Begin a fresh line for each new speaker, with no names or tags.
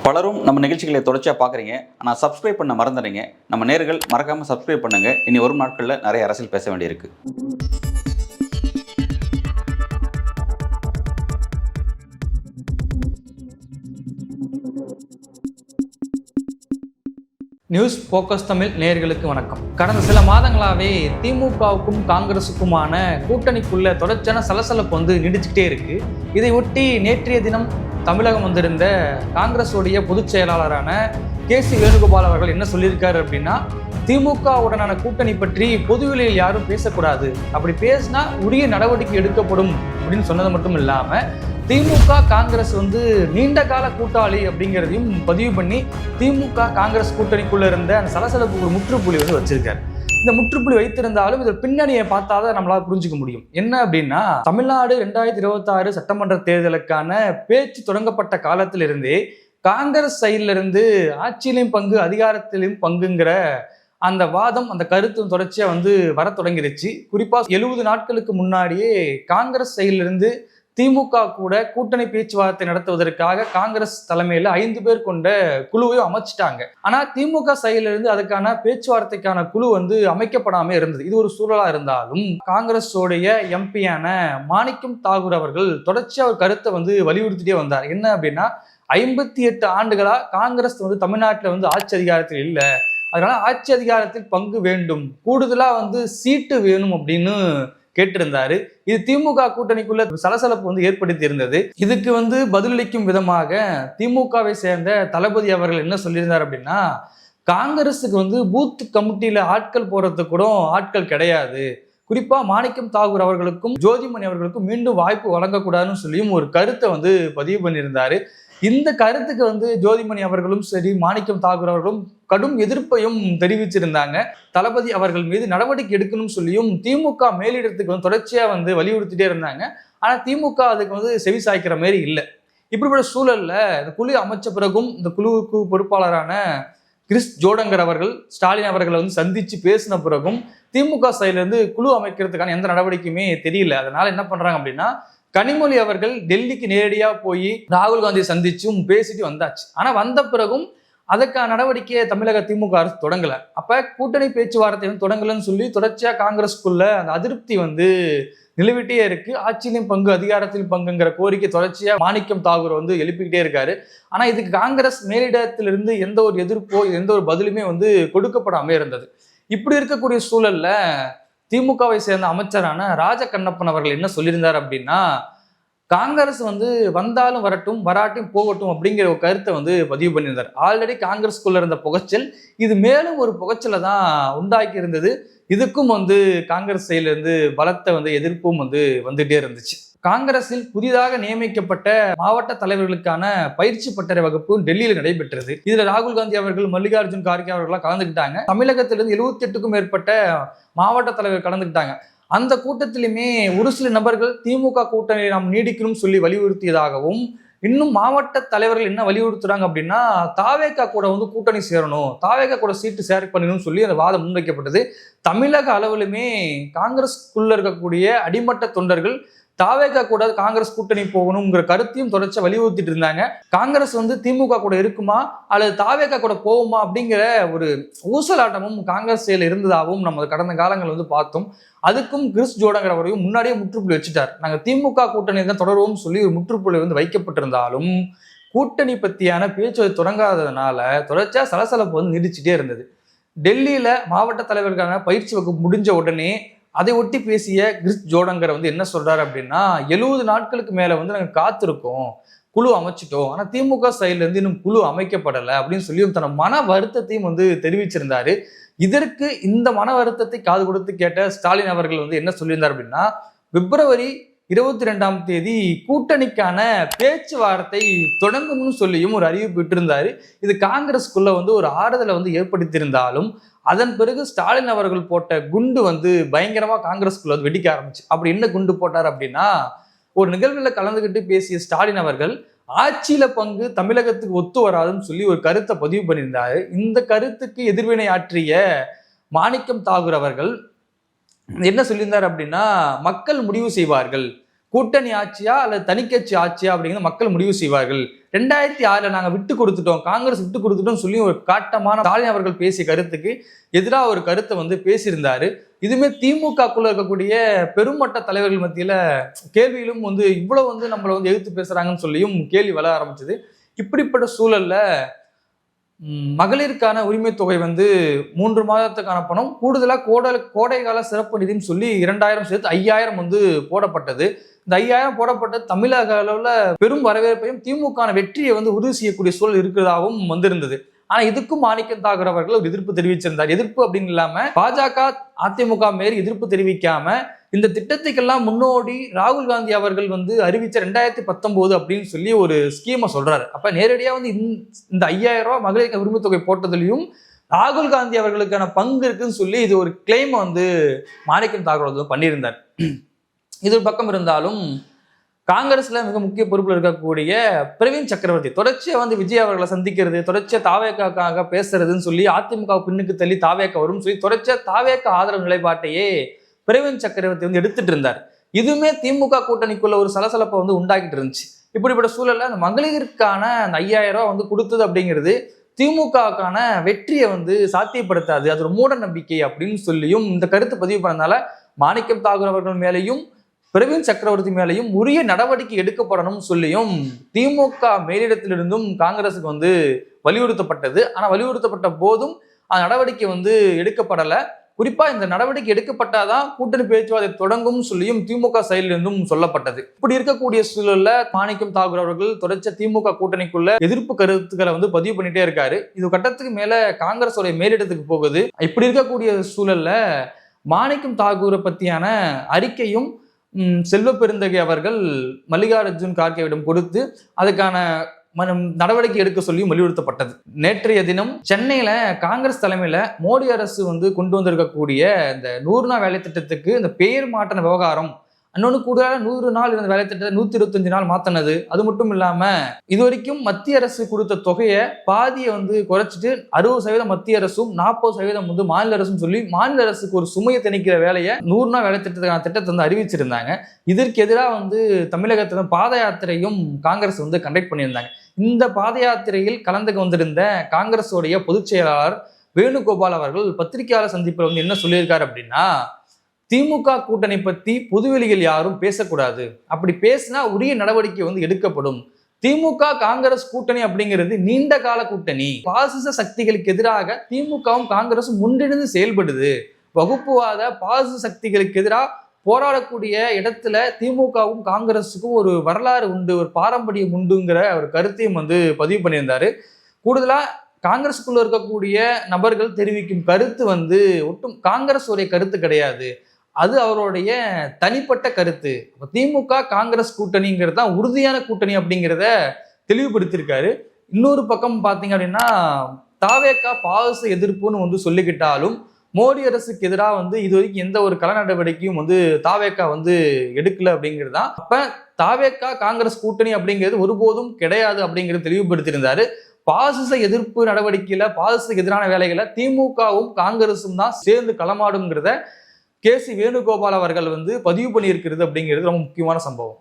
பலரும் நம்ம நிகழ்ச்சிகளை தொடர்ச்சியாக பார்க்குறீங்க. ஆனால் சப்ஸ்கிரைப் பண்ண மறந்துடுறீங்க. நம்ம நேயர்கள் மறக்காமல் சப்ஸ்கிரைப் பண்ணுங்கள். இனி வரும் நாட்களில் நிறைய அரசியல் பேச வேண்டியிருக்கு.
நியூஸ் போக்கஸ் தமிழ் நேயர்களுக்கு வணக்கம். கடந்த சில மாதங்களாகவே திமுகவுக்கும் காங்கிரஸுக்குமான கூட்டணிக்குள்ள தொடர்ச்சியான சலசலப்பு நீடிச்சுக்கிட்டே இருக்கு. இதை ஒட்டி நேற்றைய தினம் தமிழகம் வந்திருந்த காங்கிரஸுடைய பொதுச் செயலாளரான கே.சி. வேணுகோபால் அவர்கள் என்ன சொல்லியிருக்காரு அப்படின்னா, திமுகவுடனான கூட்டணி பற்றி பொதுவெளியில் யாரும் பேசக்கூடாது, அப்படி பேசினா உரிய நடவடிக்கை எடுக்கப்படும் அப்படின்னு சொன்னது மட்டும் இல்லாமல் திமுக காங்கிரஸ் நீண்ட கால கூட்டாளி அப்படிங்கிறதையும் பதிவு பண்ணி திமுக காங்கிரஸ் கூட்டணிக்குள்ள இருந்த அந்த சலசலப்புக்கு ஒரு முற்றுப்புள்ளி வச்சிருக்காரு. இந்த முற்றுப்புள்ளி வைத்திருந்தாலும் இதில் பின்னணியை பார்த்தாதான் நம்மளால புரிஞ்சுக்க முடியும். என்ன அப்படின்னா, தமிழ்நாடு 2026 சட்டமன்ற தேர்தலுக்கான பேச்சு தொடங்கப்பட்ட காலத்திலிருந்தே காங்கிரஸ் சைட்ல இருந்து ஆட்சியிலையும் பங்கு அதிகாரத்திலையும் பங்குங்கிற அந்த வாதம், அந்த கருத்து தொடர்ச்சியா வர தொடங்கிருச்சு. குறிப்பா 70 நாட்களுக்கு முன்னாடியே காங்கிரஸ் சைட்ல இருந்து திமுக கூட கூட்டணி பேச்சுவார்த்தை நடத்துவதற்காக காங்கிரஸ் தலைமையில 5 பேர் கொண்ட குழுவையும் அமைச்சிட்டாங்க. ஆனா திமுக சைட்ல இருந்து அதுக்கான பேச்சுவார்த்தைக்கான குழு அமைக்கப்படாம இருந்தது. இது ஒரு சூழலா இருந்தாலும் காங்கிரஸோடைய எம்பியான மாணிக்கம் தாகூர் அவர்கள் தொடர்ச்சியா ஒரு கருத்தை வலியுறுத்திட்டே வந்தார். என்ன அப்படின்னா, 58 ஆண்டுகளா காங்கிரஸ் தமிழ்நாட்டில் ஆட்சி அதிகாரத்தில் இல்லை, அதனால ஆட்சி அதிகாரத்தில் பங்கு வேண்டும், கூடுதலா சீட்டு வேணும் அப்படின்னு கேட்டிருந்தாரு. இது திமுக கூட்டணிக்குள்ள சலசலப்பு ஏற்படுத்தி இருந்தது. இதுக்கு பதிலளிக்கும் விதமாக திமுகவை சேர்ந்த தளபதி அவர்கள் என்ன சொல்லியிருந்தார் அப்படின்னா, காங்கிரஸுக்கு பூத் கமிட்டியில ஆட்கள் போறதுக்கு கூட ஆட்கள் கிடையாது, குறிப்பா மாணிக்கம் தாகூர் அவர்களுக்கும் ஜோதிமணி அவர்களுக்கும் மீண்டும் வாய்ப்பு வழங்கக்கூடாதுன்னு சொல்லியும் ஒரு கருத்தை பதிவு பண்ணியிருந்தாரு. இந்த கருத்துக்கு ஜோதிமணி அவர்களும் சரி, மாணிக்கம் தாகூர் அவர்களும் கடும் எதிர்ப்பையும் தெரிவிச்சிருந்தாங்க. தளபதி அவர்கள் மீது நடவடிக்கை எடுக்கணும்னு சொல்லியும் திமுக மேலிடத்துக்கு தொடர்ச்சியா வலியுறுத்திட்டே இருந்தாங்க. ஆனா திமுக அதுக்கு செவி சாய்க்கிற மாதிரி இல்லை. இப்படிப்பட்ட சூழல்ல இந்த குழு அமைச்ச பிறகும் இந்த குழுவுக்கு பொறுப்பாளரான கிறிஸ் ஜோடங்கர் அவர்கள் ஸ்டாலின் அவர்களை சந்திச்சு பேசின பிறகும் திமுக சைட்ல இருந்து குழு அமைக்கிறதுக்கான எந்த நடவடிக்கையுமே தெரியல. அதனால என்ன பண்றாங்க அப்படின்னா, கனிமொழி அவர்கள் டெல்லிக்கு நேரடியா போய் ராகுல் காந்தியை சந்திச்சும் பேசிட்டு வந்தாச்சு. ஆனா வந்த பிறகும் அதற்கான நடவடிக்கையை தமிழக திமுக அரசு தொடங்கல. அப்ப கூட்டணி பேச்சுவார்த்தை தொடங்கலன்னு சொல்லி தொடர்ச்சியா காங்கிரஸ்குள்ள அந்த அதிருப்தி நிலவிட்டே இருக்கு. ஆட்சியிலும் பங்கு அதிகாரத்திலும் பங்குங்கிற கோரிக்கை தொடர்ச்சியா மாணிக்கம் தாகூர் எழுப்பிக்கிட்டே இருக்காரு. ஆனா இதுக்கு காங்கிரஸ் மேலிடத்திலிருந்து எந்த ஒரு எதிர்ப்போ எந்த ஒரு பதிலுமே கொடுக்கப்படாம இருந்தது. இப்படி இருக்கக்கூடிய சூழல்ல திமுகவை சேர்ந்த அமைச்சரான ராஜகண்ணப்பன் அவர்கள் என்ன சொல்லியிருந்தார் அப்படின்னா, காங்கிரஸ் வந்தாலும் வரட்டும், வராட்டும் போகட்டும் அப்படிங்கிற ஒரு கருத்தை பதிவு பண்ணியிருந்தார். ஆல்ரெடி காங்கிரஸ்குள்ள இருந்த புகைச்சல் இது மேலும் ஒரு புகைச்சலை தான் உண்டாக்கி இருந்தது. இதுக்கும் காங்கிரஸ் சைட்ல இருந்து பலத்த எதிர்ப்பும் வந்துட்டே இருந்துச்சு. காங்கிரஸில் புதிதாக நியமிக்கப்பட்ட மாவட்ட தலைவர்களுக்கான பயிற்சி பட்டறை வகுப்பு டெல்லியில் நடைபெற்றது. இதுல ராகுல் காந்தி அவர்கள், மல்லிகார்ஜுன் கார்கே அவர்கள்லாம் கலந்துக்கிட்டாங்க. தமிழகத்திலிருந்து 78க்கும் மேற்பட்ட மாவட்ட தலைவர் கலந்துக்கிட்டாங்க. அந்த கூட்டத்திலுமே ஒரு சில நபர்கள் திமுக கூட்டணியை நாம் நீடிக்கணும்னு சொல்லி வலியுறுத்தியதாகவும், இன்னும் மாவட்ட தலைவர்கள் என்ன வலியுறுத்துறாங்க அப்படின்னா, தாவேகா கூட கூட்டணி சேரணும், தாவேகா கூட சீட்டு ஷேர் பண்ணணும்னு சொல்லி அந்த வாதம் முன்வைக்கப்பட்டது. தமிழக அளவிலுமே காங்கிரஸ்குள்ள இருக்கக்கூடிய அடிமட்ட தொண்டர்கள் தாவேகா கூட காங்கிரஸ் கூட்டணி போகணுங்கிற கருத்தையும் தொடர்ச்சியா வலியுறுத்திட்டு இருந்தாங்க. காங்கிரஸ் திமுக கூட இருக்குமா அல்லது தாவேகா கூட போகுமா அப்படிங்கிற ஒரு ஊசலாட்டமும் காங்கிரஸ் செயல் இருந்ததாகவும் நம்ம கடந்த காலங்கள் பார்த்தோம். அதுக்கும் கிறிஸ் ஜோடங்கர் அவரையும் முன்னாடியே முற்றுப்புள்ளி வச்சுட்டார். நாங்கள் திமுக கூட்டணி தான் தொடருவோம் சொல்லி ஒரு முற்றுப்புள்ளி வைக்கப்பட்டிருந்தாலும் கூட்டணி பத்தியான பேச்சு தொடங்காததுனால தொடர்ச்சியா சலசலப்பு நீடிச்சுட்டே இருந்தது. டெல்லியில மாவட்ட தலைவருக்கான பயிற்சி வகுப்பு முடிஞ்ச உடனே அதை ஒட்டி பேசிய கிறிஸ் ஜோடங்கர் என்ன சொல்றாரு அப்படின்னா, 70 நாட்களுக்கு மேல நாங்கள் காத்திருக்கோம், குழு அமைச்சிட்டோம், ஆனா திமுக சைட்ல இருந்து இன்னும் குழு அமைக்கப்படலை அப்படின்னு சொல்லியும் தன் மன வருத்தத்தையும் தெரிவிச்சிருந்தாரு. இதற்கு இந்த மன வருத்தத்தை காது கொடுத்து கேட்ட ஸ்டாலின் அவர்கள் என்ன சொல்லியிருந்தார் அப்படின்னா, பிப்ரவரி 22ஆம் தேதி கூட்டணிக்கான பேச்சுவார்த்தை தொடங்கும்னு சொல்லியும் ஒரு அறிவிப்பு விட்டிருந்தாரு. இது காங்கிரஸ்குள்ள ஒரு ஆறுதலை ஏற்படுத்தியிருந்தாலும் அதன் பிறகு ஸ்டாலின் அவர்கள் போட்ட குண்டு பயங்கரமா காங்கிரஸ்குள்ள வெடிக்க ஆரம்பிச்சு. அப்படி என்ன குண்டு போட்டார் அப்படின்னா, ஒரு நிகழ்வுல கலந்துகிட்டு பேசிய ஸ்டாலின் அவர்கள் ஆட்சியில பங்கு தமிழகத்துக்கு ஒத்து வராதுன்னு சொல்லி ஒரு கருத்தை பதிவு பண்ணியிருந்தாரு. இந்த கருத்துக்கு எதிர்வினை ஆற்றிய மாணிக்கம் தாகூர் அவர்கள் என்ன சொல்லியிருந்தார் அப்படின்னா, மக்கள் முடிவு செய்வார்கள், கூட்டணி ஆட்சியா அல்லது தனிக்கட்சி ஆட்சியா அப்படிங்கிறத மக்கள் முடிவு செய்வார்கள். 2006 நாங்கள் விட்டு கொடுத்துட்டோம், காங்கிரஸ் விட்டு கொடுத்துட்டோம் சொல்லி ஒரு காட்டமான ஸ்டாலின் அவர்கள் பேசிய கருத்துக்கு எதிராக ஒரு கருத்தை வந்து பேசியிருந்தாரு. இதுவுமே திமுகக்குள்ள இருக்கக்கூடிய பெருமட்ட தலைவர்கள் மத்தியில கேள்வியிலும் வந்து இவ்வளவு வந்து நம்மளை வந்து எதிர்த்து பேசுறாங்கன்னு சொல்லியும் கேள்வி வர ஆரம்பிச்சது. இப்படிப்பட்ட சூழல்ல மகளிருக்கான உரிமை தொகை வந்து 3 மாதத்துக்கான பணம் கூடுதலாக கோடை கால சிறப்பு நிதின்னு சொல்லி 2000 சேர்த்து 5000 வந்து போடப்பட்டது. இந்த 5000 போடப்பட்டது தமிழக அளவில் பெரும் வரவேற்பையும் திமுக வெற்றியை வந்து உறுதி செய்யக்கூடிய சூழல் இருக்கிறதாகவும் வந்திருந்தது. ஆனா இதுக்கும் மாணிக்கம் தாகூர் அவர்கள் ஒரு எதிர்ப்பு தெரிவிச்சிருந்தார். எதிர்ப்பு அப்படின்னு இல்லாம பாஜக அதிமுக மேல் எதிர்ப்பு தெரிவிக்காம இந்த திட்டத்துக்கெல்லாம் முன்னோடி ராகுல் காந்தி அவர்கள் வந்து அறிவிச்ச 2019 அப்படின்னு சொல்லி ஒரு ஸ்கீமை சொல்றாரு. அப்ப நேரடியா வந்து இந்த 5000 ரூபாய் மகளிர் உரிமை தொகை போட்டதுலயும் ராகுல் காந்தி அவர்களுக்கான பங்கு இருக்குன்னு சொல்லி இது ஒரு கிளைம் வந்து மாணிக்கம் தாகூர் வந்து பண்ணியிருந்தார். இது ஒரு பக்கம் இருந்தாலும் காங்கிரஸ்ல மிக முக்கிய பொறுப்புல இருக்கக்கூடிய பிரவீன் சக்கரவர்த்தி தொடர்ச்சியா வந்து விஜய் அவர்களை சந்திக்கிறது, தொடர்ச்சியா தாவேக்காக பேசுறதுன்னு சொல்லி அதிமுக பின்னுக்கு தள்ளி தாவேக்கா வரும் சொல்லி தொடர்ச்சியா தாவேக்கா ஆதரவு நிலைப்பாட்டையே பிரவீன் சக்கரவர்த்தி வந்து எடுத்துட்டு இருந்தார். இதுவுமே திமுக கூட்டணிக்குள்ள ஒரு சலசலப்பை வந்து உண்டாக்கிட்டு இருந்துச்சு. இப்படிப்பட்ட சூழல்ல அந்த மகளிருக்கான அந்த 5000 ரூபாய் வந்து கொடுத்தது அப்படிங்கிறது திமுகவுக்கான வெற்றியை வந்து சாத்தியப்படுத்தாது, அது ஒரு மூட நம்பிக்கை அப்படின்னு சொல்லியும் இந்த கருத்து பதிவு பண்ணனால மாணிக்கம் தாகூர் அவர்கள் மேலேயும் பிரவீன் சக்கரவர்த்தி மேலையும் உரிய நடவடிக்கை எடுக்கப்படணும் சொல்லியும் திமுக மேலிடத்திலிருந்தும் காங்கிரஸுக்கு வந்து வலியுறுத்தப்பட்டது. ஆனா வலியுறுத்தப்பட்ட போதும் அந்த நடவடிக்கை வந்து எடுக்கப்படலை. குறிப்பா இந்த நடவடிக்கை எடுக்கப்பட்டாதான் கூட்டணி பேச்சுவார்த்தை தொடங்கும் சொல்லியும் திமுக சைடிலிருந்தும் சொல்லப்பட்டது. இப்படி இருக்கக்கூடிய சூழல்ல மாணிக்கம் தாகூர் அவர்கள் தொடர்ச்சியா திமுக கூட்டணிக்குள்ள எதிர்ப்பு கருத்துக்களை வந்து பதிவு பண்ணிட்டே இருக்காரு. இது கட்டத்துக்கு மேல காங்கிரஸ் மேலிடத்துக்கு போகுது. இப்படி இருக்கக்கூடிய சூழல்ல மாணிக்கம் தாகூரை பத்தியான அறிக்கையும் செல்வ பெருந்தகை அவர்கள் மல்லிகார்ஜுன் கார்கேவிடம் கொடுத்து அதுக்கான நடவடிக்கை எடுக்க சொல்லியும் வலியுறுத்தப்பட்டது. நேற்றைய தினம் சென்னையில காங்கிரஸ் தலைமையில மோடி அரசு வந்து கொண்டு வந்திருக்கக்கூடிய இந்த 100 நாள் வேலை திட்டத்துக்கு இந்த பெயர் மாற்றின விவகாரம், இன்னொன்று கூடுதலாக 100 நாள் இருந்த வேலை திட்டத்தை 125 நாள் மாத்தினது, அது மட்டும் இல்லாம இது வரைக்கும் மத்திய அரசு கொடுத்த தொகையை பாதியை வந்து குறைச்சிட்டு 60% மத்திய அரசும் 40% வந்து மாநில அரசும் சொல்லி மாநில அரசுக்கு ஒரு சுமையை திணிக்கிற வேலையை 100 நாள் வேலை திட்டத்துக்கான திட்டத்தை வந்து அறிவிச்சிருந்தாங்க. இதற்கு எதிராக வந்து தமிழகத்துல பாத யாத்திரையும் காங்கிரஸ் வந்து கண்டக்ட் பண்ணியிருந்தாங்க. இந்த பாத யாத்திரையில் கலந்துக்க வந்திருந்த காங்கிரஸோடைய பொதுச் செயலாளர் வேணுகோபால் அவர்கள் பத்திரிகையாளர் சந்திப்பில் வந்து என்ன சொல்லியிருக்காரு அப்படின்னா, திமுக கூட்டணி பத்தி பொதுவெளியில் யாரும் பேசக்கூடாது, அப்படி பேசினா உரிய நடவடிக்கை வந்து எடுக்கப்படும். திமுக காங்கிரஸ் கூட்டணி அப்படிங்கிறது நீண்ட கால கூட்டணி, பாசிச சக்திகளுக்கு எதிராக திமுகவும் காங்கிரசும் ஒன்றிணைந்து செயல்படுது. வகுப்புவாத பாசிச சக்திகளுக்கு எதிராக போராடக்கூடிய இடத்துல திமுகவும் காங்கிரஸுக்கும் ஒரு வரலாறு உண்டு, ஒரு பாரம்பரியம் உண்டுங்கிற ஒரு கருத்தையும் வந்து பதிவு பண்ணியிருந்தாரு. கூடுதலா காங்கிரஸுக்குள்ள இருக்கக்கூடிய நபர்கள் தெரிவிக்கும் கருத்து வந்து ஒட்டும் காங்கிரஸுடைய கருத்து கிடையாது, அது அவருடைய தனிப்பட்ட கருத்து. திமுக காங்கிரஸ் கூட்டணிங்கிறது தான் உறுதியான கூட்டணி அப்படிங்கிறத தெளிவுபடுத்தியிருக்காரு. இன்னொரு பக்கம் பார்த்தீங்க அப்படின்னா தாவேக்கா பாசிச எதிர்ப்புன்னு வந்து சொல்லிக்கிட்டாலும் மோடி அரசுக்கு எதிராக வந்து இது வரைக்கும் எந்த ஒரு கள நடவடிக்கையும் வந்து தாவேக்கா வந்து எடுக்கல அப்படிங்கிறது தான். அப்ப தாவேக்கா காங்கிரஸ் கூட்டணி அப்படிங்கிறது ஒருபோதும் கிடையாது அப்படிங்கிறது தெளிவுபடுத்தியிருந்தாரு. பாசிச எதிர்ப்பு நடவடிக்கையில பாசிச எதிரான வேலைகளை திமுகவும் காங்கிரசும் தான் சேர்ந்து களமாடுங்கிறத KC வேணுகோபால் அவர்கள் வந்து பதிவு பண்ணியிருக்கிறது அப்படிங்கிறது ரொம்ப முக்கியமான சம்பவம்.